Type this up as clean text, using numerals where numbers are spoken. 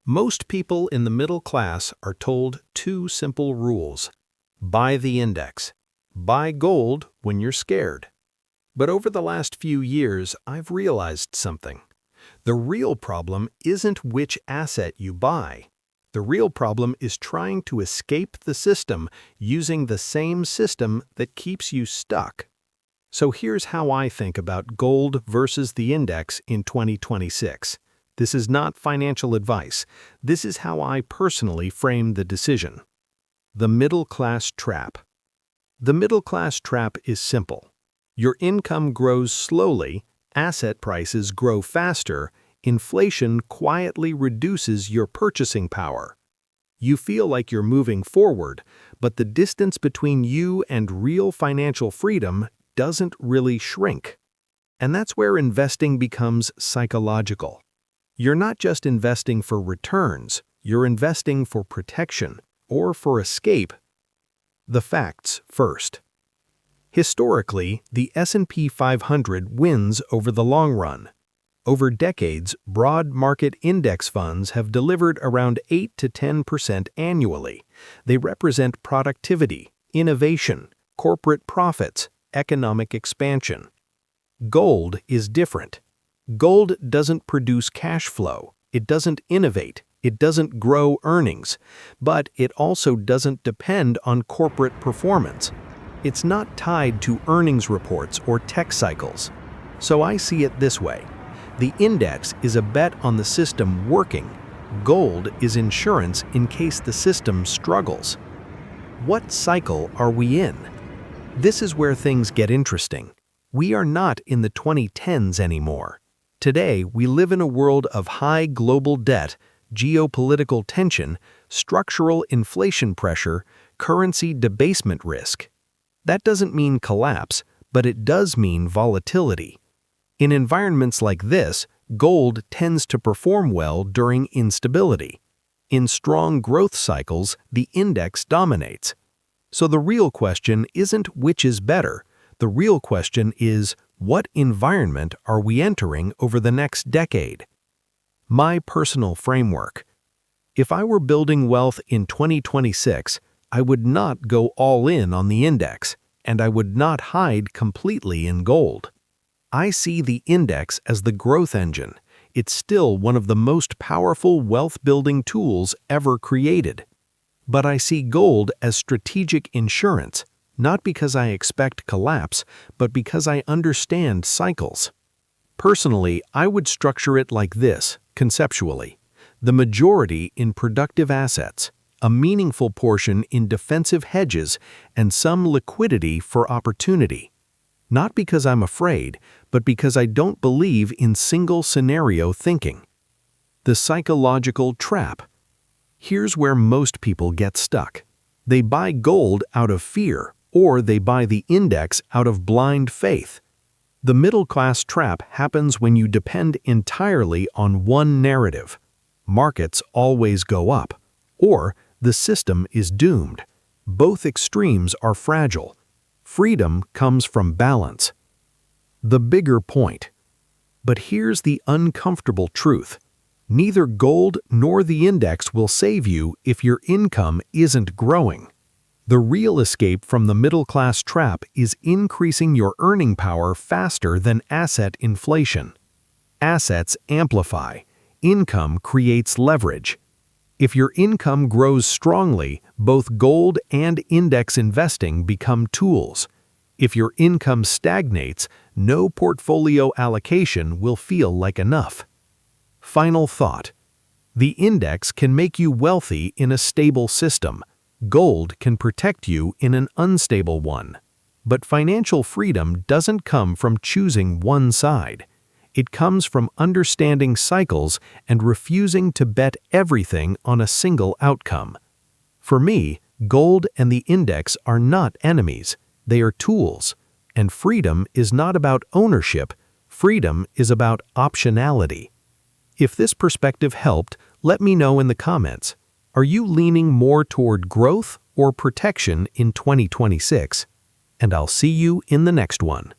Most people in the middle class are told two simple rules. Buy the index. Buy gold when you're scared. But over the last few years, I've realized something. The real problem isn't which asset you buy. The real problem is trying to escape the system using the same system that keeps you stuck. So here's how I think about gold versus the index in 2026. This is not financial advice. This is how I personally frame the decision. The middle class trap. The middle class trap is simple. Your income grows slowly, asset prices grow faster, inflation quietly reduces your purchasing power. You feel like you're moving forward, but the distance between you and real financial freedom doesn't really shrink. And that's where investing becomes psychological. You're not just investing for returns, you're investing for protection or for escape. The facts first. Historically, the S&P 500 wins over the long run. Over decades, broad market index funds have delivered around 8 to 10% annually. They represent productivity, innovation, corporate profits, economic expansion. Gold is different. Gold doesn't produce cash flow, it doesn't innovate, it doesn't grow earnings, but it also doesn't depend on corporate performance. It's not tied to earnings reports or tech cycles. So I see it this way. The index is a bet on the system working. Gold is insurance in case the system struggles. What cycle are we in? This is where things get interesting. We are not in the 2010s anymore. Today, we live in a world of high global debt, geopolitical tension, structural inflation pressure, currency debasement risk. That doesn't mean collapse, but it does mean volatility. In environments like this, gold tends to perform well during instability. In strong growth cycles, the index dominates. So the real question isn't which is better. The real question is, what environment are we entering over the next decade? My personal framework. If I were building wealth in 2026, I would not go all in on the index, and I would not hide completely in gold. I see the index as the growth engine. It's still one of the most powerful wealth-building tools ever created. But I see gold as strategic insurance, not because I expect collapse, but because I understand cycles. Personally, I would structure it like this, conceptually. The majority in productive assets, a meaningful portion in defensive hedges, and some liquidity for opportunity. Not because I'm afraid, but because I don't believe in single-scenario thinking. The psychological trap. Here's where most people get stuck. They buy gold out of fear, or they buy the index out of blind faith. The middle-class trap happens when you depend entirely on one narrative. Markets always go up, or the system is doomed. Both extremes are fragile. Freedom comes from balance. The bigger point. But here's the uncomfortable truth. Neither gold nor the index will save you if your income isn't growing. The real escape from the middle-class trap is increasing your earning power faster than asset inflation. Assets amplify. Income creates leverage. If your income grows strongly, both gold and index investing become tools. If your income stagnates, no portfolio allocation will feel like enough. Final thought. The index can make you wealthy in a stable system. Gold can protect you in an unstable one. But financial freedom doesn't come from choosing one side. It comes from understanding cycles and refusing to bet everything on a single outcome. For me, gold and the index are not enemies. They are tools. And freedom is not about ownership. Freedom is about optionality. If this perspective helped, let me know in the comments. Are you leaning more toward growth or protection in 2026? And I'll see you in the next one.